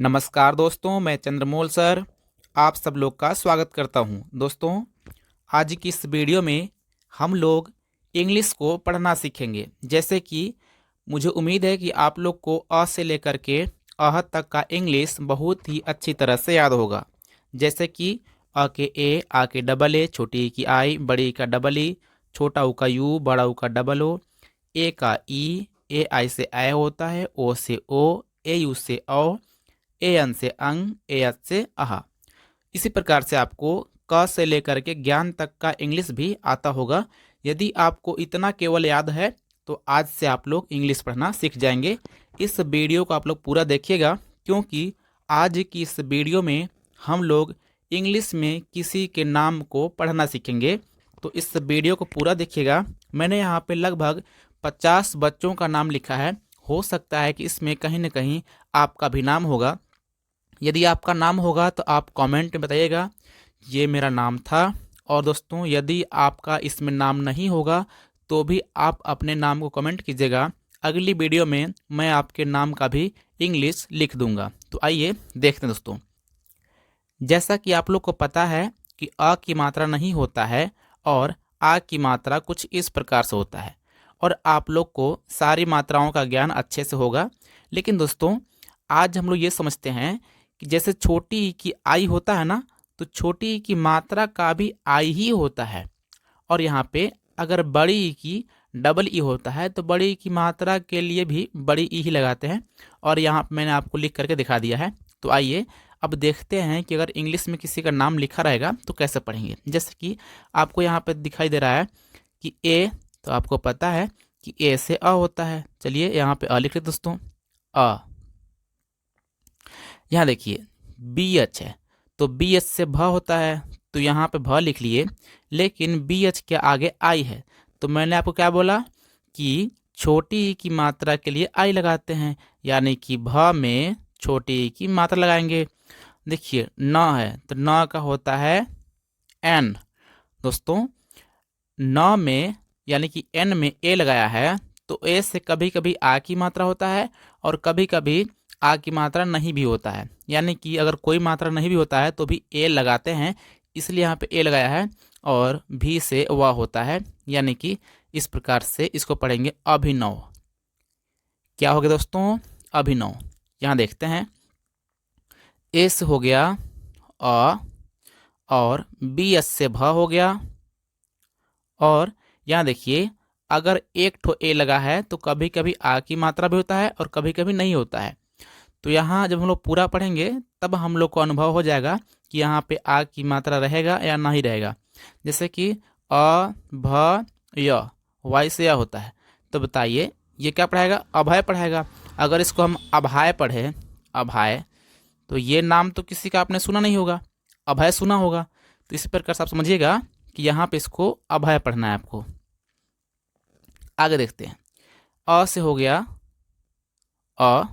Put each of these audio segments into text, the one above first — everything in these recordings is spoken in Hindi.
नमस्कार दोस्तों, मैं चंद्रमोल सर आप सब लोग का स्वागत करता हूं। दोस्तों, आज की इस वीडियो में हम लोग इंग्लिश को पढ़ना सीखेंगे। जैसे कि मुझे उम्मीद है कि आप लोग को अ से लेकर के अह तक का इंग्लिश बहुत ही अच्छी तरह से याद होगा। जैसे कि अ के ए, आ के डबल ए, छोटी ई की आई, बड़ी ई का डबल ई, छोटा ऊ का यू, बड़ा ऊ का डबल ओ, ए का ई, ए आई से ऐ होता है, ओ से ओ, ए यू से औ, ए अन से अंग, ए एच से आहा। इसी प्रकार से आपको क से लेकर के ज्ञान तक का इंग्लिश भी आता होगा। यदि आपको इतना केवल याद है तो आज से आप लोग इंग्लिश पढ़ना सीख जाएंगे। इस वीडियो को आप लोग पूरा देखिएगा, क्योंकि आज की इस वीडियो में हम लोग इंग्लिश में किसी के नाम को पढ़ना सीखेंगे। तो इस वीडियो को पूरा देखिएगा। मैंने यहाँ पे लगभग 50 बच्चों का नाम लिखा है। हो सकता है कि इसमें कहीं ना कहीं आपका भी नाम होगा। यदि आपका नाम होगा तो आप कमेंट में बताइएगा ये मेरा नाम था। और दोस्तों, यदि आपका इसमें नाम नहीं होगा तो भी आप अपने नाम को कमेंट कीजिएगा। अगली वीडियो में मैं आपके नाम का भी इंग्लिश लिख दूंगा। तो आइए देखते हैं दोस्तों। जैसा कि आप लोग को पता है कि अ की मात्रा नहीं होता है और आ की मात्रा कुछ इस प्रकार से होता है, और आप लोग को सारी मात्राओं का ज्ञान अच्छे से होगा। लेकिन दोस्तों, आज हम लोग ये समझते हैं कि जैसे छोटी ई की आई होता है ना, तो छोटी ई की मात्रा का भी आई ही होता है। और यहाँ पे अगर बड़ी ई की डबल ई होता है तो बड़ी ई की मात्रा के लिए भी बड़ी ई ही लगाते हैं। और यहाँ पे मैंने आपको लिख करके दिखा दिया है। तो आइए अब देखते हैं कि अगर इंग्लिश में किसी का नाम लिखा रहेगा तो कैसे पढ़ेंगे। जैसे कि आपको यहाँ पे दिखाई दे रहा है कि ए, तो आपको पता है कि ए से अ होता है। चलिए यहाँ पे अ लिख लेते दोस्तों, अ। यहाँ देखिए बी एच है, तो बी एच से भ होता है, तो यहाँ पे भ लिख लिए। लेकिन बी एच के आगे आई है, तो मैंने आपको क्या बोला कि छोटी ई की मात्रा के लिए आई लगाते हैं, यानी कि भ में छोटी ई की मात्रा लगाएंगे। देखिए न है, तो न का होता है एन। दोस्तों, न में यानी कि एन में ए लगाया है, तो ए से कभी कभी आ की मात्रा होता है और कभी कभी आ की मात्रा नहीं भी होता है। यानी कि अगर कोई मात्रा नहीं भी होता है तो भी ए लगाते हैं, इसलिए यहाँ पे ए लगाया है। और भी से व होता है, यानी कि इस प्रकार से इसको पढ़ेंगे अभिनव। क्या हो गया दोस्तों? अभिनव। यहाँ देखते हैं, ए से हो गया अ, और बी एस से भ हो गया। और यहाँ देखिए, अगर एक ठो ए लगा है तो कभी कभी आ की मात्रा भी होता है और कभी कभी नहीं होता है। तो यहाँ जब हम लोग पूरा पढ़ेंगे तब हम लोग को अनुभव हो जाएगा कि यहाँ पे आ की मात्रा रहेगा या नहीं रहेगा। जैसे कि अ भ य, वाई से या होता है, तो बताइए ये क्या पढ़ाएगा? अभय पढ़ाएगा। अगर इसको हम अभय पढ़े, अभय, तो ये नाम तो किसी का आपने सुना नहीं होगा, अभय सुना होगा। तो इस प्रकार से आप समझिएगा कि यहाँ पे इसको अभय पढ़ना है आपको। आगे देखते हैं, अ से हो गया अ,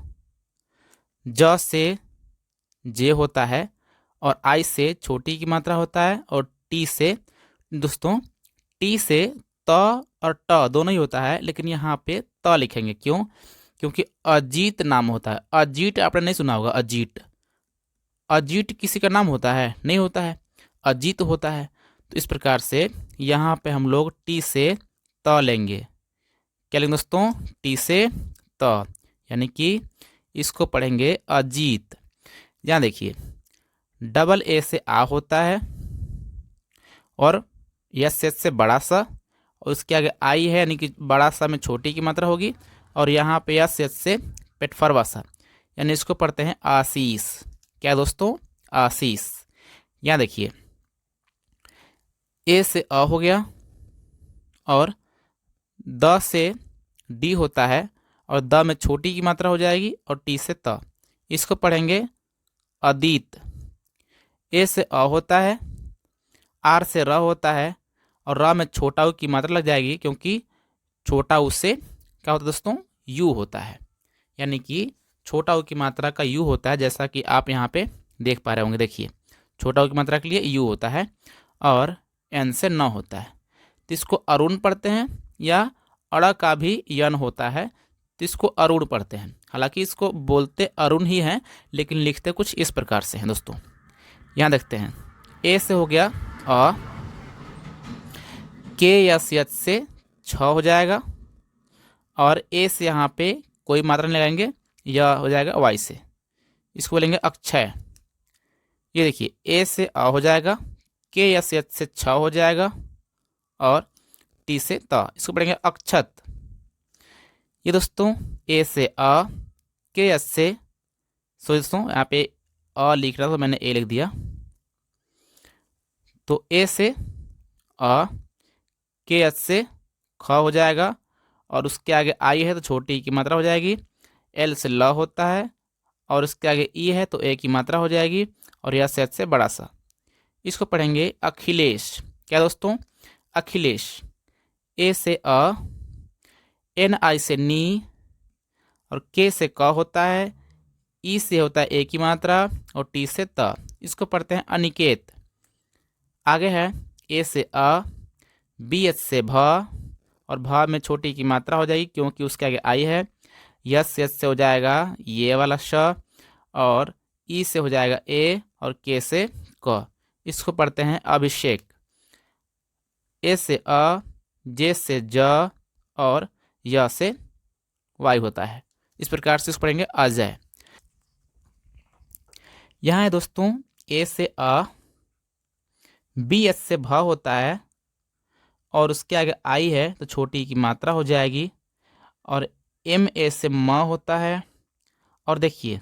ज से जे होता है, और आई से छोटी की मात्रा होता है, और टी से दोस्तों टी से त और ट दोनों ही होता है, लेकिन यहाँ पे त लिखेंगे। क्यों? क्योंकि अजीत नाम होता है। अजीत आपने नहीं सुना होगा, अजीत। अजीत किसी का नाम होता है? नहीं होता है, अजीत होता है। तो इस प्रकार से यहाँ पे हम लोग टी से त लेंगे। क्या लेंगे दोस्तों? टी से त, यानी कि इसको पढ़ेंगे अजीत। यहाँ देखिए, डबल ए से आ होता है, और यस एच से बड़ा सा, और उसके आगे आई है, यानी कि बड़ा सा में छोटी की मात्रा होगी, और यहाँ पे यस एच से पेटफरवा सा, यानी इसको पढ़ते हैं आशीष। क्या दोस्तों? आशीष। यहाँ देखिए, ए से अ हो गया, और द से डी होता है, और द में छोटी की मात्रा हो जाएगी, और टी से त, इसको पढ़ेंगे अदित। ए से अ होता है, आर से र होता है, और र में छोटा ऊ की मात्रा लग जाएगी, क्योंकि छोटा ऊ से क्या होता है दोस्तों? यू होता है। यानी कि छोटा ऊ की मात्रा का यू होता है, जैसा कि आप यहाँ पे देख पा रहे होंगे। देखिए, छोटा ऊ की मात्रा के लिए यू होता है, और एन से न होता है। तो इसको अरुण पढ़ते हैं, या अड़ का भी यन होता है, तो इसको अरुण पढ़ते हैं। हालांकि इसको बोलते अरुण ही हैं, लेकिन लिखते कुछ इस प्रकार से हैं दोस्तों। यहाँ देखते हैं, ए से हो गया अ, के या एच से छ हो जाएगा, और ए से यहाँ पे कोई मात्रा नहीं लगाएंगे, यह हो जाएगा वाई से, इसको बोलेंगे अक्षय। ये देखिए, ए से अ हो जाएगा, के या एच से छ हो जाएगा, और टी से त, इसको पढ़ेंगे अक्षत। ये दोस्तों ए से अ, के एच से, सो दोस्तों यहाँ पे अ लिख रहा था तो मैंने ए लिख दिया, तो ए से अ, के एच से ख हो जाएगा, और उसके आगे आई है तो छोटी ई की मात्रा हो जाएगी। एल से ल होता है, और उसके आगे ई है तो ए की मात्रा हो जाएगी, और यह सेट से बड़ा सा। इसको पढ़ेंगे अखिलेश। क्या दोस्तों? अखिलेश। ए से अ, एन आई से नी, और के से क होता है, ई से होता है ए की मात्रा, और टी से त। इसको पढ़ते हैं अनिकेत। आगे है ए से अ, बी एच से भ, और भ में छोटी की मात्रा हो जाएगी क्योंकि उसके आगे आई है। यस एच से हो जाएगा ये वाला श, और ई से हो जाएगा ए, और के से क। इसको पढ़ते हैं अभिषेक। ए से अ, जे से ज, और य से वाई होता है। इस प्रकार से इसको पढ़ेंगे अजय। यहाँ है दोस्तों, ए से अ, बी एच से भ होता है, और उसके आगे आई है तो छोटी की मात्रा हो जाएगी, और एम ए से म होता है, और देखिए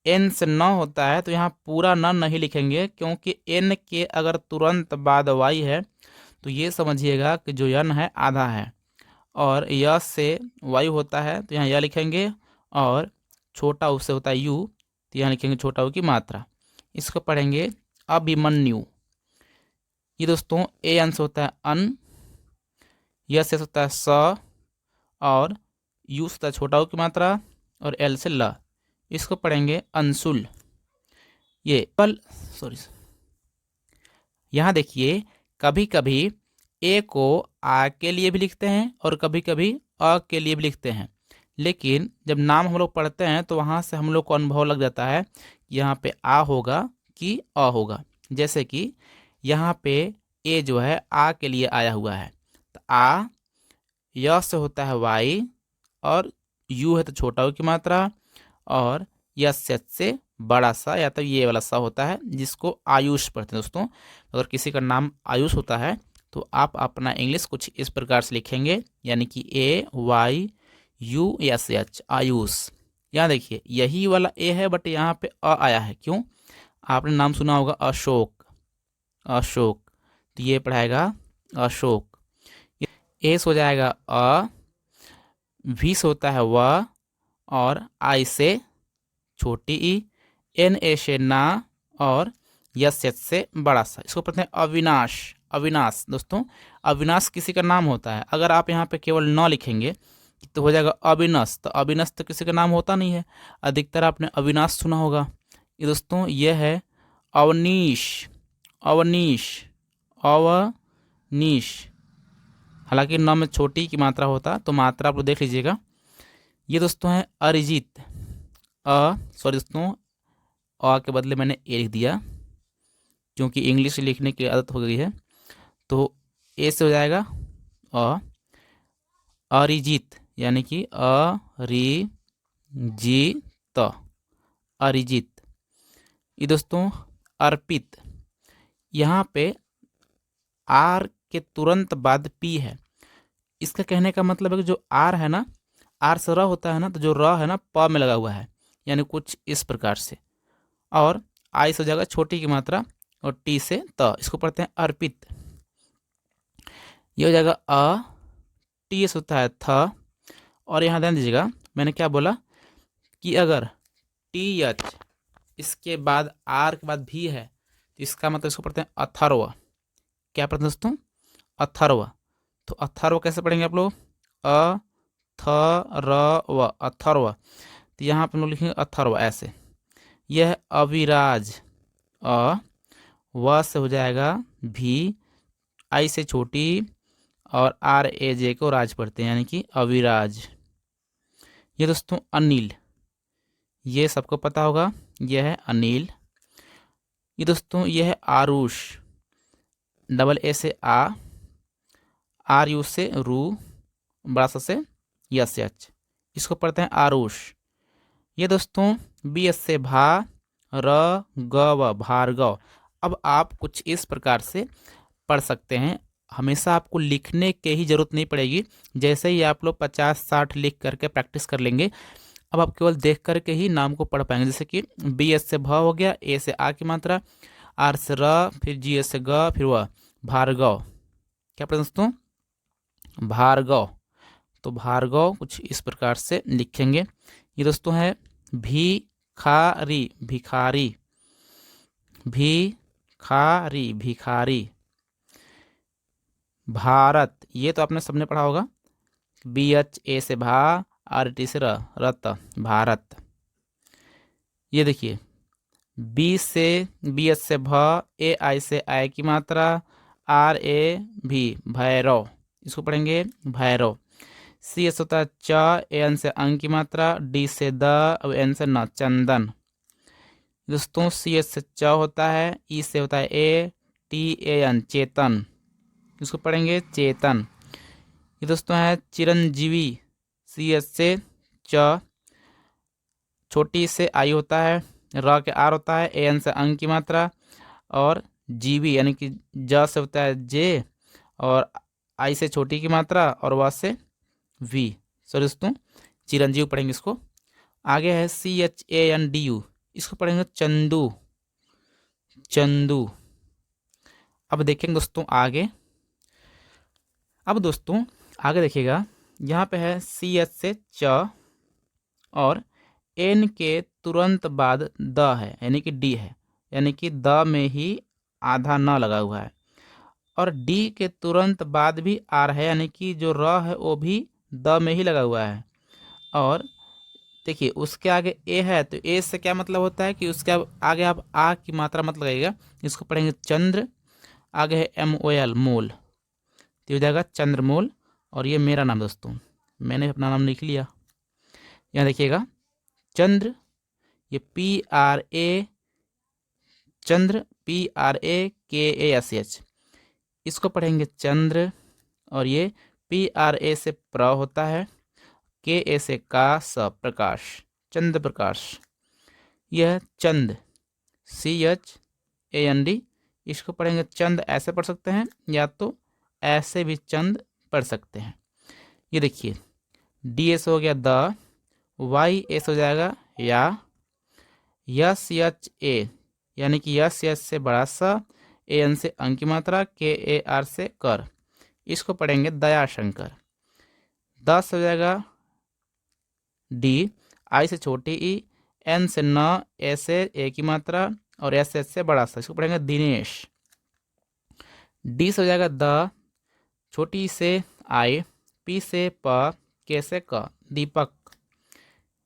एन से न होता है तो यहाँ पूरा न नहीं लिखेंगे, क्योंकि एन के अगर तुरंत बाद वाई है तो ये समझिएगा कि जो यन है आधा है, और य से वायु होता है तो यहाँ यह लिखेंगे, और छोटा उ से होता है यू, तो यहाँ लिखेंगे छोटा उ की मात्रा। इसको पढ़ेंगे अभिमन्यु। ये दोस्तों ए अंश होता है अन, य से होता है स, और यू से होता है छोटा उ की मात्रा, और एल से ल। इसको पढ़ेंगे अंशुल। ये पल सॉरी, यहाँ देखिए कभी कभी ए को आ के लिए भी लिखते हैं, और कभी कभी अ के लिए भी लिखते हैं, लेकिन जब नाम हम लोग पढ़ते हैं तो वहाँ से हम लोग को अनुभव लग जाता है कि यहाँ पे आ होगा कि अ होगा। जैसे कि यहाँ पे ए जो है आ के लिए आया हुआ है, तो आ, य से होता है वाई, और यू है तो छोटा उ की मात्रा, और यस एच से बड़ा सा या तो ये वाला सा होता है, जिसको आयुष पढ़ते हैं दोस्तों। अगर किसी का नाम आयुष होता है तो आप अपना इंग्लिश कुछ इस प्रकार से लिखेंगे, यानी कि A Y U S H, Ayush. यहाँ देखिए यही वाला ए है, बट यहाँ पे अ आया है, क्यों? आपने नाम सुना होगा अशोक, अशोक, तो ये पढ़ाएगा अशोक। ए से हो जाएगा अ, वी से होता है व, और आई से छोटी ई, एन ए से ना, और यस एच से बड़ा सा। इसको पढ़ते हैं अविनाश। अविनाश दोस्तों, अविनाश किसी का नाम होता है। अगर आप यहाँ पे केवल न लिखेंगे तो हो जाएगा अविनश, तो अविनश तो किसी का नाम होता नहीं है, अधिकतर आपने अविनाश सुना होगा। ये दोस्तों ये है अवनीश। अवनीश, अवनीश। हालांकि न में छोटी की मात्रा होता, तो मात्रा आप लोग देख लीजिएगा। ये दोस्तों है अरिजीत। सॉरी दोस्तों, अ के बदले मैंने ए लिख दिया क्योंकि इंग्लिश लिखने की आदत हो गई है। तो ए से हो जाएगा अ, अरिजीत, यानी कि अरिजीत, अरिजीत। ये दोस्तों अर्पित। यहाँ पे आर के तुरंत बाद पी है। इसका कहने का मतलब है कि जो आर है ना, आर से र होता है ना, तो जो र है ना प में लगा हुआ है, यानी कुछ इस प्रकार से। और आई से हो जाएगा छोटी की मात्रा, और टी से त। इसको पढ़ते हैं अर्पित। ये हो जाएगा अ, टी से होता है थ, और यहाँ ध्यान दीजिएगा मैंने क्या बोला कि अगर टी एच इसके बाद आर के बाद भी है तो इसका मतलब इसको पढ़ते हैं अथर्व। क्या पढ़ते हैं दोस्तों? अथर्व। तो अथर्व कैसे पढ़ेंगे आप लोग? अ थ र व, अथर्व। तो यहाँ पर हम लोग लिखेंगे अथर्व ऐसे। यह है अविराज। अ, व से हो जाएगा भी, आई से छोटी, और आर ए जे को राज पढ़ते हैं, यानी कि अविराज। ये दोस्तों अनिल, ये सबको पता होगा, यह है अनिल। ये दोस्तों ये है आरुष, डबल ए से आर यू से रू, बड़ा सा से यस एच, इसको पढ़ते हैं आरुष। ये दोस्तों बी एस से भा, र ग व, भार्गव। अब आप कुछ इस प्रकार से पढ़ सकते हैं, हमेशा आपको लिखने के ही जरूरत नहीं पड़ेगी। जैसे ही आप लोग 50-60 लिख करके प्रैक्टिस कर लेंगे, अब आप केवल देख करके ही नाम को पढ़ पाएंगे। जैसे कि बी एस से भ हो गया, ए से आ की मात्रा, आर से र, फिर जी एस से ग, फिर वह भार्गव। क्या पढ़े दोस्तों? भार्गव। तो भार्गव कुछ इस प्रकार से लिखेंगे। ये दोस्तों है भिखारी, भिखारी, भिखारी, भिखारी। भारत, ये तो आपने सबने पढ़ा होगा, बी एच ए से भा, आर टी से रत, भारत। ये देखिए बी से बी एच से भ, ए आई से आय की मात्रा, आर ए भी, भैरव, इसको पढ़ेंगे भैरव। सी एस होता है च, ए एन से अंग की मात्रा, डी से द, और एन से न, चंदन। दोस्तों सी एस से च होता है, ई से होता है ए, टी ए एन, चेतन, इसको पढ़ेंगे चेतन। ये दोस्तों है चिरंजीवी, सी एस से च, छोटी से आई होता है, र के आर होता है, ए एन से अंग की मात्रा, और जीवी यानी कि ज से होता है जे, और आई से छोटी की मात्रा, और व से वी। सॉरी दोस्तों, चिरंजीव पढ़ेंगे इसको। आगे है C H A N D U, इसको पढ़ेंगे चंदू, चंदू। अब देखेंगे दोस्तों आगे, अब दोस्तों आगे देखिएगा, यहाँ पे है सी एच से च, और एन के तुरंत बाद द है यानी कि डी है, यानी कि द में ही आधा न लगा हुआ है, और डी के तुरंत बाद भी आर है, यानी कि जो र है वो भी द में ही लगा हुआ है। और देखिए उसके आगे ए है, तो ए से क्या मतलब होता है कि उसके आगे आप आ की मात्रा मत लगाइएगा, इसको पढ़ेंगे चंद्र। आगे है एम ओ एल, मोल, तो हो जाएगा चंद्रमोल। और ये मेरा नाम दोस्तों, मैंने अपना नाम लिख लिया। यहाँ देखिएगा चंद्र, ये P R A, Chandra, P R A के ए एस एच, इसको पढ़ेंगे चंद्र। और ये पी आर ए से प्र होता है, के ए से का, स, प्रकाश, चंद्र प्रकाश। यह Chand, C H A N D, इसको पढ़ेंगे चंद, ऐसे पढ़ सकते हैं या तो ऐसे भी चंद पढ़ सकते हैं। ये देखिए डी एस हो गया द, वाई एस हो जाएगा या, यस एच ए यानी कि यस एच से बड़ा सा, ए एन से अंक की मात्रा, के ए आर से कर, इसको पढ़ेंगे दयाशंकर। 10 हो जाएगा डी, आई से छोटी ई, एन से न, ए से ए की मात्रा, और एस एच से बड़ा सा, इसको पढ़ेंगे दिनेश। डी से हो जाएगा द, छोटी से आई, पी से प, के से क, दीपक।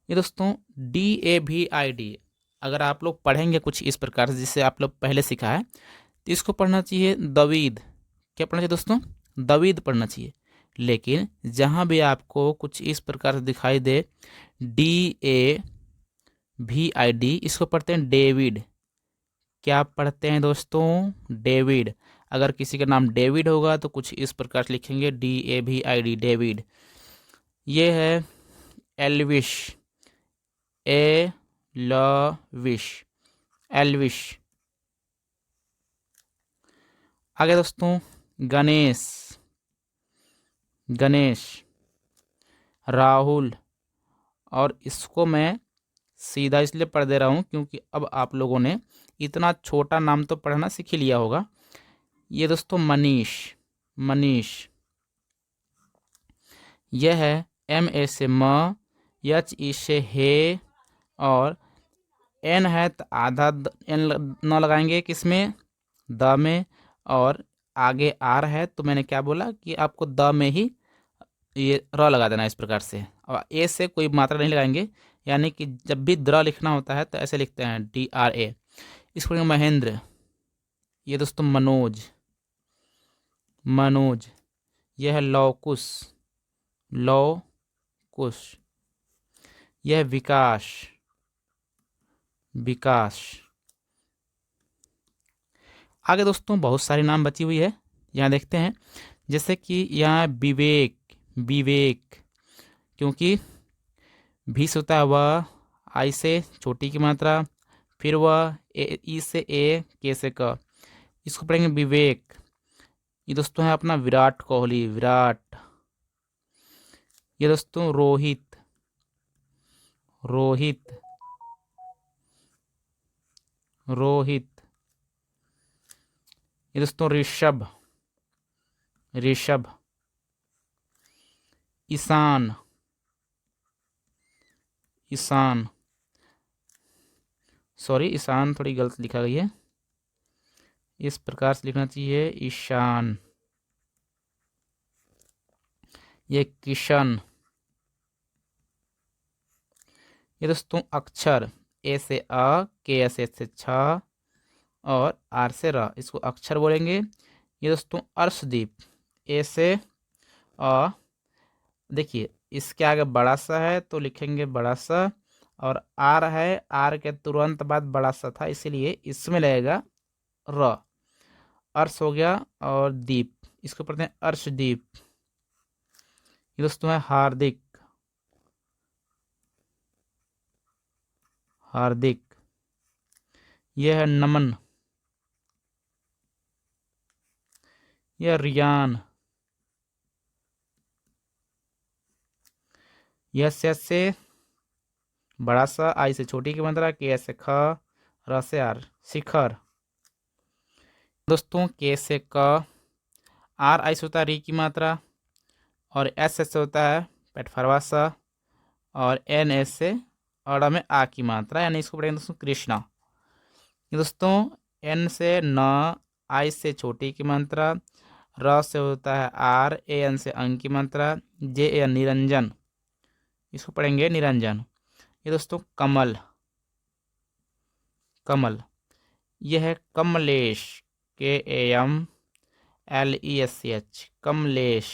ये दोस्तों डी ए भी आई डी, अगर आप लोग पढ़ेंगे कुछ इस प्रकार से जिससे आप लोग पहले सीखा है, तो इसको पढ़ना चाहिए दवीद। क्या पढ़ना चाहिए दोस्तों? दवीद पढ़ना चाहिए। लेकिन जहाँ भी आपको कुछ इस प्रकार से दिखाई दे डी ए भी आई डी, इसको पढ़ते हैं डेविड। क्या पढ़ते हैं दोस्तों? डेविड। अगर किसी का नाम डेविड होगा तो कुछ इस प्रकार से लिखेंगे डी ए भी आई डी, डेविड। ये है एल्विश, ए ल विश, एल्विश। आगे दोस्तों गणेश, गणेश, राहुल। और इसको मैं सीधा इसलिए पढ़ दे रहा हूँ क्योंकि अब आप लोगों ने इतना छोटा नाम तो पढ़ना सीख ही लिया होगा। ये दोस्तों मनीष, मनीष। यह है एम ए से म, एच ई से हे, और एन है तो आधा एन न लगाएंगे किसमें? द में। और आगे आर है तो मैंने क्या बोला कि आपको द में ही ये र लगा देना इस प्रकार से, और ए से कोई मात्रा नहीं लगाएंगे, यानी कि जब भी द्र लिखना होता है तो ऐसे लिखते हैं डी आर ए। इसको महेंद्र। ये दोस्तों मनोज, मनोज। यह है लौकुश, लौकुश। यह है विकास, विकास। आगे दोस्तों बहुत सारी नाम बची हुई है, यहाँ देखते हैं। जैसे कि यहाँ विवेक, विवेक, क्योंकि भी से होता है वह, आई से छोटी की मात्रा, फिर वह ई से ए, के से क, इसको पढ़ेंगे विवेक। ये दोस्तों है अपना विराट कोहली, विराट। ये दोस्तों रोहित, रोहित, रोहित। ये दोस्तों ऋषभ, ऋषभ। ईशान, ईशान, सॉरी ईशान थोड़ी गलत लिखा गई है, इस प्रकार से लिखना चाहिए ईशान। ये किशन। ये दोस्तों अक्षर, ए से अ, के से छ और आर से र, इसको अक्षर बोलेंगे। ये दोस्तों अर्शदीप, ए से अ, देखिए इसके आगे बड़ा सा है तो लिखेंगे बड़ा सा, और आर है, आर के तुरंत बाद बड़ा सा था इसीलिए इसमें लगेगा र। अर्श हो गया और दीप, इसको पढ़ते हैं अर्शदीप। ये दोस्तों है हार्दिक, हार्दिक। यह है नमन, यह रियान। यह से बड़ा सा, आई से छोटी की मात्रा, के से ख, र से आर, शिखर। दोस्तों के से क, आर आई से होता है री की मात्रा, और एस से होता है पेटफरवा सा, और एन एस से अड़ में आ की मात्रा, यानी इसको पढ़ेंगे दोस्तों कृष्णा। ये दोस्तों एन से न, आई से छोटी की मात्रा, र से होता है आर, ए एन से अंक की मात्रा, जे ए निरंजन, इसको पढ़ेंगे निरंजन। ये दोस्तों कमल, कमल। यह है Kamlesh, K A M L E S C H, Kamlesh.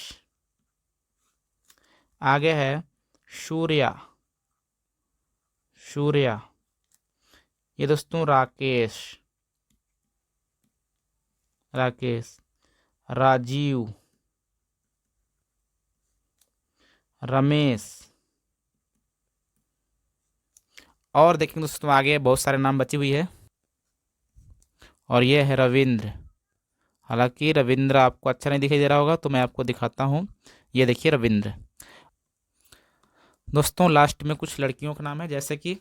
आगे है सूर्या, सूर्या। ये दोस्तों राकेश, राकेश। राजीव, रमेश। और देखेंगे दोस्तों आगे बहुत सारे नाम बची हुई है, और ये है रविंद्र। हालांकि रविंद्र आपको अच्छा नहीं दिखाई दे रहा होगा तो मैं आपको दिखाता हूँ। ये देखिए रविंद्र। दोस्तों लास्ट में कुछ लड़कियों का नाम है, जैसे कि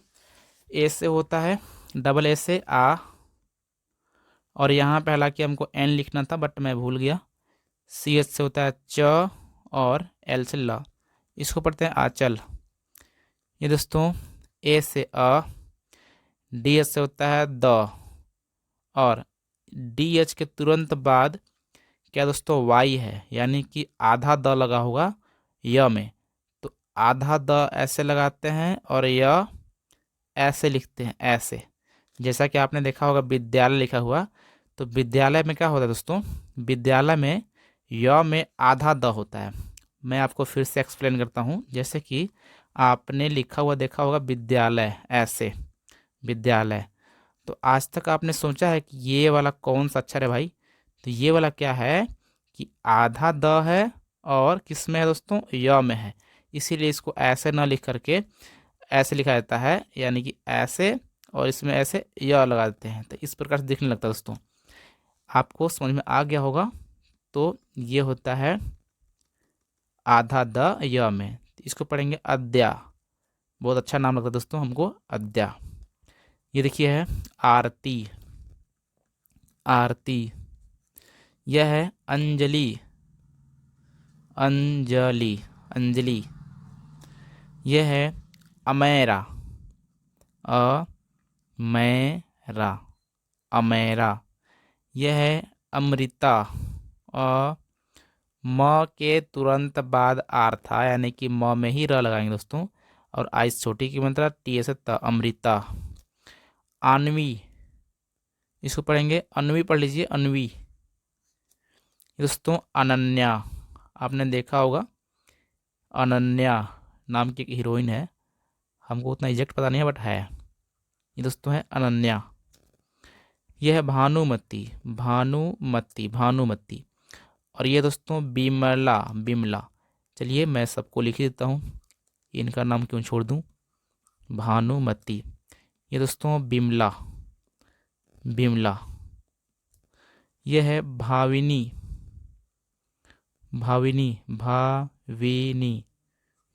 ए से होता है डबल ए से आ, और यहाँ पे हालांकि हमको एन लिखना था बट मैं भूल गया। सी एच से होता है च, और एल से ल, इसको पढ़ते हैं आंचल। ये दोस्तों ए से अ, डी एच से होता है द, और डी एच के तुरंत बाद क्या दोस्तों वाई है, यानी कि आधा द लगा होगा य में, तो आधा द ऐसे लगाते हैं और य ऐसे लिखते हैं, ऐसे। जैसा कि आपने देखा होगा विद्यालय लिखा हुआ, तो विद्यालय में क्या होता है दोस्तों, विद्यालय में य में आधा द होता है। मैं आपको फिर से एक्सप्लेन करता हूँ। जैसे कि आपने लिखा हुआ देखा होगा विद्यालय, ऐसे विद्यालय, तो आज तक आपने सोचा है कि ये वाला कौन सा अक्षर है भाई, तो ये वाला क्या है कि आधा द है और किस में है दोस्तों, य में है, इसीलिए इसको ऐसे ना लिख करके ऐसे लिखा जाता है, यानी कि ऐसे, और इसमें ऐसे य लगा देते हैं, तो इस प्रकार से दिखने लगता है दोस्तों। आपको समझ में आ गया होगा। तो ये होता है आधा द य में, इसको पढ़ेंगे अद्या। बहुत अच्छा नाम लगता है दोस्तों हमको, अद्या। ये देखिए है आरती, आरती। यह है अंजलि, अंजलि, अंजलि। यह है अमेरा, अमेरा, अमेरा। यह है अमृता, म के तुरंत बाद आर था, यानी कि म में ही र लगाएंगे दोस्तों, और आइस छोटी की मात्रा, टी से त, अमृता। अन्वी, इसको पढ़ेंगे अन्वी, पढ़ लीजिए अन्वी। दोस्तों अनन्या, आपने देखा होगा अनन्या नाम की एक हीरोइन है, हमको उतना एग्जैक्ट पता नहीं है बट है। ये दोस्तों है अनन्या। ये है भानुमति, भानुमति, भानुमति। और ये दोस्तों बिमला, बिमला। चलिए मैं सबको लिख ही देता हूँ, इनका नाम क्यों छोड़ दूँ। भानुमति। ये दोस्तों बिमला, बिमला। ये है भाविनी, भाविनी, भाविनी,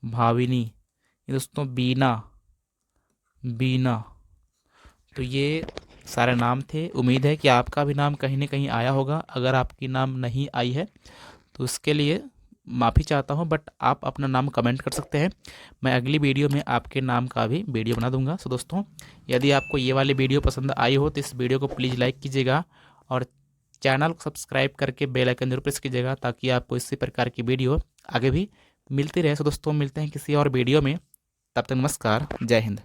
भाविनी। ये दोस्तों बीना, बीना। तो ये सारे नाम थे। उम्मीद है कि आपका भी नाम कहीं ना कहीं आया होगा। अगर आपकी नाम नहीं आई है तो उसके लिए माफ़ी चाहता हूं, बट आप अपना नाम कमेंट कर सकते हैं। मैं अगली वीडियो में आपके नाम का भी वीडियो बना दूंगा। सो दोस्तों, यदि आपको ये वाली वीडियो पसंद आई हो तो इस वीडियो को प्लीज़ लाइक कीजिएगा और चैनल को सब्सक्राइब करके बेल आइकन जरूर प्रेस कीजिएगा, ताकि आपको इसी प्रकार की वीडियो आगे भी मिलती रहे। सो दोस्तों, मिलते हैं किसी और वीडियो में। तब तक नमस्कार, जय हिंद।